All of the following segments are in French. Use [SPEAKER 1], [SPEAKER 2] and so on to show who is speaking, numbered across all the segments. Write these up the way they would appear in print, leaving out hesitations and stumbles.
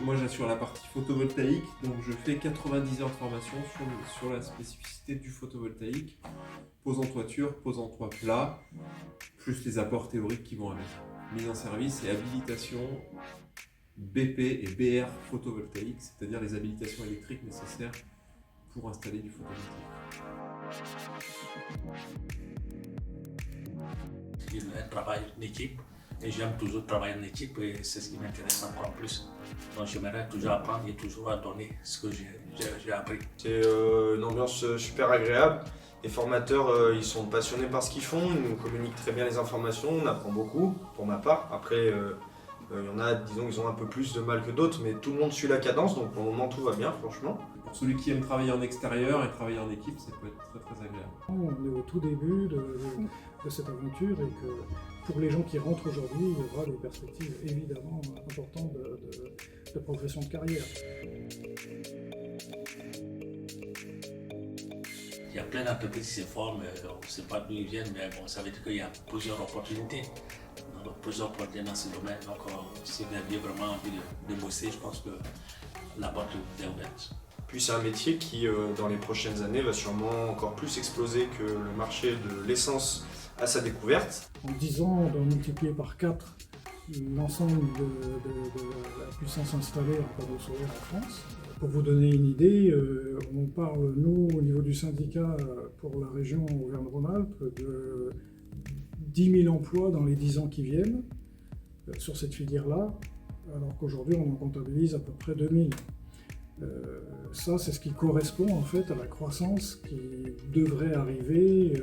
[SPEAKER 1] Moi j'assure la partie photovoltaïque, donc je fais 90 heures de formation sur la spécificité du photovoltaïque, pose en toiture, pose en toit plat, plus les apports théoriques qui vont avec. Mise en service et habilitation BP et BR photovoltaïque, c'est-à-dire les habilitations électriques nécessaires pour installer du photovoltaïque.
[SPEAKER 2] Il travaille en équipe et j'aime toujours travailler en équipe et c'est ce qui m'intéresse encore plus. Donc j'aimerais toujours apprendre et toujours donner ce que j'ai appris.
[SPEAKER 3] C'est une ambiance super agréable. Les formateurs, ils sont passionnés par ce qu'ils font, ils nous communiquent très bien les informations, on apprend beaucoup pour ma part. Après, il y en a, disons, ils ont un peu plus de mal que d'autres, mais tout le monde suit la cadence, donc pour le moment tout va bien, franchement.
[SPEAKER 1] Pour celui qui aime travailler en extérieur et travailler en équipe, ça peut être très très agréable.
[SPEAKER 4] On est au tout début de cette aventure et que pour les gens qui rentrent aujourd'hui, il y aura des perspectives évidemment importantes de progression de carrière.
[SPEAKER 2] Il y a plein d'entreprises qui se forment, on ne sait pas d'où ils viennent, mais bon, ça veut dire qu'il y a plusieurs opportunités. Donc, plusieurs opportunités dans ce domaine. Donc si vous avez vraiment envie de bosser, je pense que la porte est ouverte.
[SPEAKER 3] Puis c'est un métier qui, dans les prochaines années, va sûrement encore plus exploser que le marché de l'essence à sa découverte.
[SPEAKER 4] En 10 ans, on doit multiplier par 4 l'ensemble de la puissance installée en panneaux solaires en France. Pour vous donner une idée, on parle, nous, au niveau du syndicat, pour la région Auvergne-Rhône-Alpes, de 10 000 emplois dans les 10 ans qui viennent sur cette filière-là, alors qu'aujourd'hui, on en comptabilise à peu près 2000. Ça, c'est ce qui correspond en fait à la croissance qui devrait arriver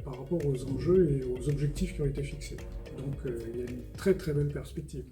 [SPEAKER 4] par rapport aux enjeux et aux objectifs qui ont été fixés. Donc il y a une très très belle perspective.